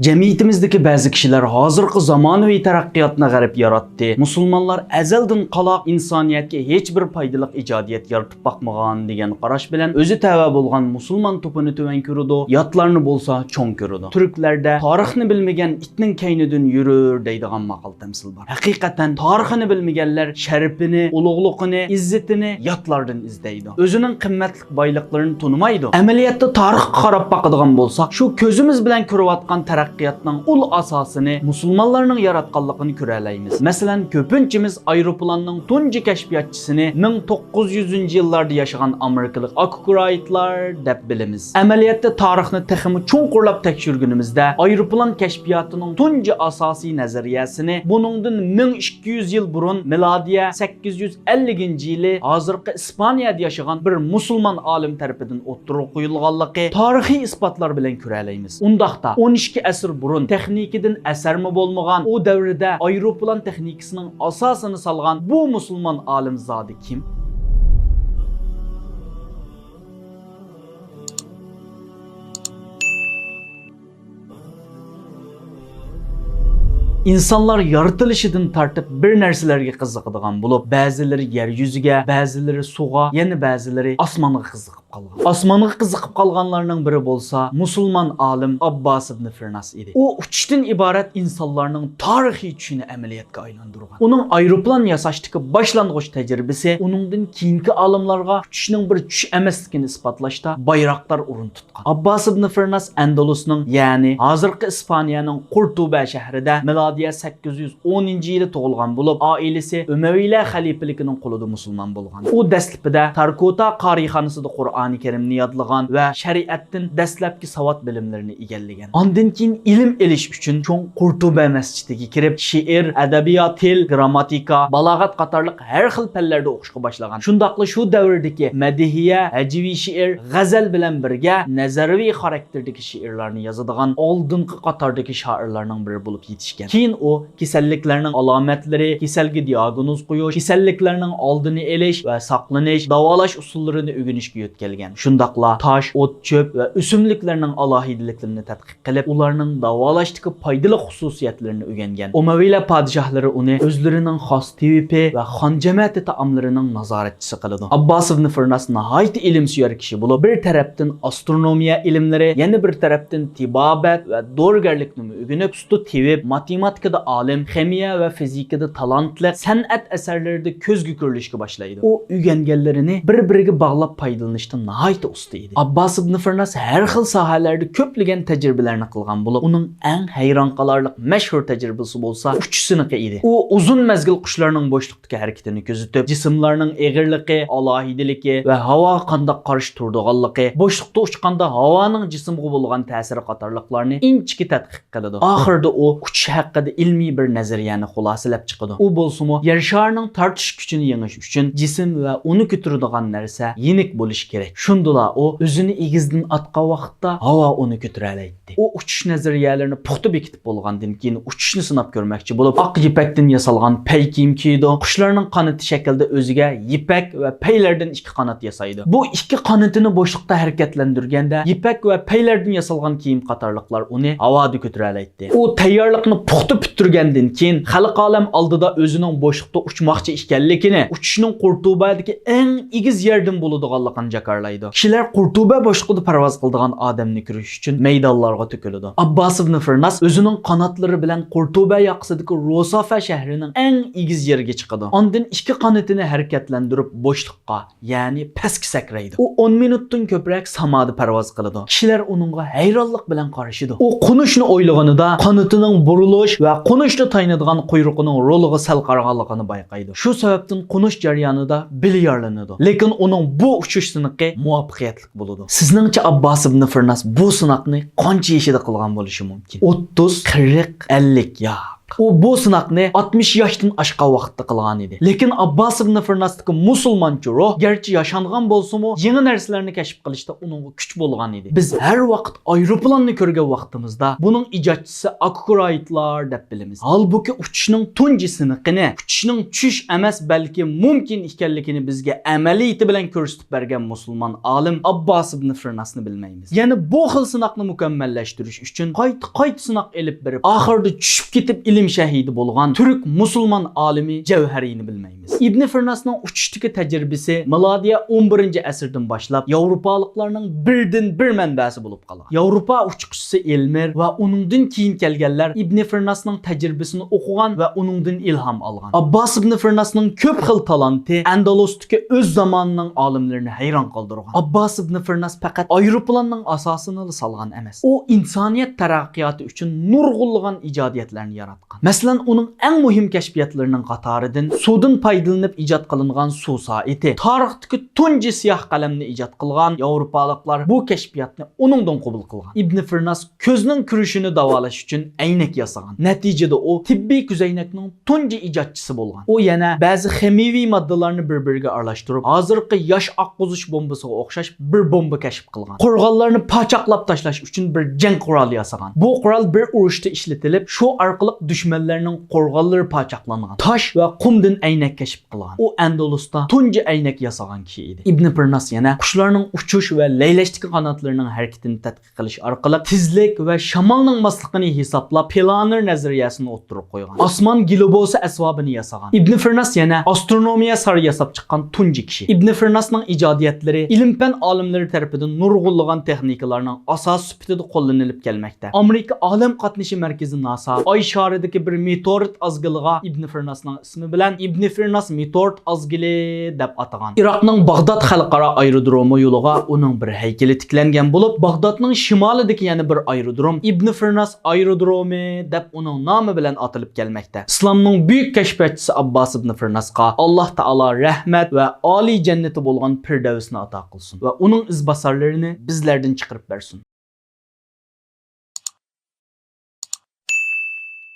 Cemiyetimizdeki bazı kişiler hazırki zamonaviy taraqqiyotni g'arib yaratdi. Musulmonlar azaldan qaloq insoniyatga hech bir foydali ijodiyat yaratib boqmagan degan qarash bilan o'zi tava bo'lgan musulmon to'pini tuvan ko'radi, yotlarni bo'lsa cho'ng ko'radi. Turklarda tarixni bilmagan itning kaynidan yurur deydigan maqol tamsil bor. Haqiqatan tarixini bilmaganlar sharafini, ulug'lig'ini, izzatini yotlardan izlaydi. O'zining qimmatli boyliklarini tunimaydi. Amaliyotda tarixga qarab boqadigan bo'lsak, shu ko'zimiz bilan ko'rayotgan taraqqiyotning ul asosini musulmonlarning yaratganligini ko'ralaymiz. Masalan, ko'pinchimiz aeroplanning tunji kashfiyotchisini 1900-yillarda yashagan amerikalik Arkwrightlar deb bilamiz. Amaliyotda tarixni texmi cho'nqurlab tekshirgunimizda aeroplan kashfiyotining tunji asosiy nazariyasini buningdan 1200 yil burun milodiya 850-yili hozirgi Ispaniyada yashagan bir musulmon olim tarafidan o'ttirib qo'yilganligi tarixiy isbotlar bilan ko'ralaymiz. Undaqda 12 asr burun texnikadan asarmi bo'lmagan o davrda aeroplan texnikasining asosini solgan bu musulmon olim zodi kim? İnsanlar yaratılishidan tartib bir narsalarga qiziqadigan bo'lib, ba'zilari yer yuziga, ba'zilari suvga, yana ba'zilari osmonga qiziqib qolgan. Osmonga qiziqib qolganlarning biri bo'lsa, musulmon olim Abbas ibn Firnas edi. U uchishdan iborat insonlarning tarixiy tushini amaliyotga aylantirgan. Uning aeroplan yasashdagi boshlang'ich tajribasi uningdan keyingi olimlarga uchishning bir tush emasligini isbotlashda bayroqlar o'rin tutgan. Abbas ibn Firnas Andalusning, ya'ni hozirgi Ispaniyaning Qurtuba shahrida 810-yili tug'ilgan bo'lib, oilasi Umaviylar xalifaligining qo'lida musulmon bo'lgan. U dastlabida Tarkota qariyxonasida Qur'oni Karimni yodlagan va shariatdan dastlabki savod bilimlarini egallagan. Ondan keyin ilm elish uchun cho'ng Qurtuba masjidiga kirib, she'r, adabiyot, til, grammatika, balog'at qatorliq har xil fanlarda o'qishga boshlagan. Shundaqla shu davrdagi madihiya, hajviy she'r, g'azal bilan birga nazariy xarakterdagi she'rlarni yozadigan oldingi qatordagi shoirlarning biri bo'lib yetishgan. Keyin o kasalliklarning alomatlari, kasalga diagnoz qo'yish, kasalliklarning oldini olish va saqlanish, davolash usullarini o'rganishga yo'tkalgan. Shundaqla tosh, o't, cho'p va o'simliklarning alohidaliklarini tadqiq qilib, ularning davolashdagi foydali xususiyatlarini o'rgangan. Umaviylar podshohlari uni o'zlarining xos tevipi va xon jamiyati taomlarining nazoratchisi qiladi. Abbas ibn Firnas nihoyat ilmsuyar kishi bo'lib, bir tarafdan astronomiya ilmlari, yana bir tarafdan tibobat va do'rgarlikni o'rganib, usta tevib, matematikada alim, ximiya va fizikada talantli, san'at asarlarida ko'zga ko'rilishga boshlaydi. U o'rganganlarini bir-biriga bog'lab foydalanishda nihoyat usta edi. Abbas ibn Firnas har xil sohalarda ko'plagan tajribalarni qilgan bo'lib, uning eng hayron qolarlik mashhur tajribasi bo'lsa, uchishsiniki edi. U uzun mazgil qushlarning bo'shliqdagi harakatini kuzatib, jismlarning eg'irligi, alohidaligi va havo qanday qarshi turadiganligi, bo'shliqda uchganda havoning jismga bo'lgan ta'siri qatorliqlarni inchki tadqiq qiladi. Oxirida u uchish haqida ilmiy bir nazariyani xulosalab chiqadi. U bo'lsa-mu yer sharining tortish kuchini yengish uchun jism va uni ko'taradigan narsa yenik bo'lishi kerak. Shundala u o'zini egizdan atgan vaqtda havo uni ko'tara oladi. U uchish nazariyalarini puxta bekitib bo'lgandan keyin uchishni sinab ko'rmoqchi bo'lib, oq yipakdan yasalgan pay kiyim kiydi. Qushlarning qanoti shaklida o'ziga yipak va paylardan ikki qanot yasaydi. Bu ikki qanotini bo'shliqda harakatlantirganda yipak va paylardan yasalgan kiyim qatorliqlar uni havoda ko'tara oladi. U tayyorlikni puxta bitirgandan keyin xalq olam oldida o'zining bo'shliqda uchmoqchi ekanligini, uchishning Qurtubadagi eng egiz yerdan bo'ladiganligini jakarlaydi. Kishilar Qurtuba bo'shliqida parvoz qiladigan odamni ko'rish uchun maydonlarga to'kiladi. Abbas ibn Firnas o'zining qanotlari bilan Qurtuba yoqasidagi Rosafa shahrining eng egiz yeriga chiqadi. Ondan ikki qanotini harakatlantirib bo'shliqqa, ya'ni pastga sakraydi. U 10 minutdan ko'proq samoda parvoz qiladi. Kishilar uningga hayronlik bilan qarashidi. U qo'nishni o'ylaganida qanotining burilish va qo'nishni taynadigan quyruqining roliga sal qarag'anligini bayqaydi. Shu sababdan qo'nish jarayonida bilyarlanadi. Lekin uning bu uchish siniqi muvaffaqiyatli bo'ladi. Sizningcha Abbas ibn Firnas bu sinoqni qancha yashida qilgan bo'lishi mumkin? 30, 40, 50 yo'q. U bu sınaqni 60 yaşdan aşqa vaqtda qilgan edi. Lekin Abbas ibn Firnasdagi musulmoncha ruh garchi yashangan bolsa-mu, yangi narsalarni kashf qilishda uning kuch bo'lgan edi. Biz har vaqt aeroplanni ko'rgan vaqtimizda buning ijodchisi Akuraytlar deb bilamiz. Halbuki uchishning tunji siniqini, uchishning tushish emas, balki mumkin ekanligini bizga amaliyati bilan ko'rsatib bergan musulmon olim Abbas ibn Firnasni bilmaymiz. Ya'ni bu xil sinoqni mukammallashtirish uchun qayta sinoq elib berib, oxirida tushib ketib ilm shahidi bo'lgan turk musulmon olimi Javhariyni bilmaymiz. Ibn Firnasning uchishdagi tajribasi milodiya 11-asrdan boshlab Yevropaliklarning birdan bir manbasi bo'lib qolgan. Yevropa uchquvchisi Elmer va uningdan keyin kelganlar Ibn Firnasning tajribasini o'qigan va uningdan ilhom olgan. Abbas ibn Firnasning ko'p xil talanti Andalusdagi o'z zamonining olimlarini hayron qoldirgan. Abbas ibn Firnas faqat aeroplanning asosini solgan emas. U insoniyat taraqqiyoti uchun nurg'unlagan ijodiyatlarni yaratgan. Masalan, uning eng muhim kashfiyotlarining qatoridan suvdan foydalanib ijod qilingan suv soati, tarixdagi tunji siyoh qalamni ijod qilgan Yevropaliklar bu kashfiyotni uningdan qabul qilgan. Ibn Firnas ko'zning kurishini davolash uchun aynak yasagan. Natijada u tibbiy ko'zoynakning tunji ijodchisi bo'lgan. U yana ba'zi ximiviy moddalarni bir-biriga aralashtirib, hozirgi yosh oqqo'zish bombasiga o'xshash bir bomba kashf qilgan. Qo'rg'onlarni pachaqlab tashlash uchun bir jang quroli yasagan. Bu qurol bir urushda ishlatilib, shu orqali dushmanlarning qo'rg'onlari pachaqlangan. Tosh va qumdan aynak kashf qilgan. U Andalusda tunji aynak yasagan kishi edi. Ibn Firnas yana qushlarning uchish va laylashdagi qanotlarining harakatini tadqiq qilish orqali tezlik va shamolning mosligini hisoblab planer nazariyasini o'ttirib qo'ygan. Osmon globusi asbobini yasagan. Ibn Firnas yana astronomiya sari yasab chiqqan tunji kishi. Ibn Firnasning ijodiyatlari ilm-fan olimlari tomonidan nurg'unlagan texnikalarning asos sifatida qo'llanilib kelmoqda. Amerika olim qatnashi markazi NASA Oy sharidagi bir meteorit azgiliga Ibn Firnasning ismi bilan Ibn Firnas meteorit azgili deb atagan. Iroqning Bag'dod xalqaro aerodromi yo'liga uning bir haykali tiklangan bo'lib, Bag'dodning shimolidagi yana bir aerodrom Ibn Firnas aerodromi deb uning nomi bilan atilib kelmoqda. Islomning buyuk kashfiyotchisi Abbas ibn Firnasga Alloh taolo rahmat va oliy jannati bo'lgan Firdavsni ato qilsin va uning izbosarlarini bizlardan chiqarib bersin.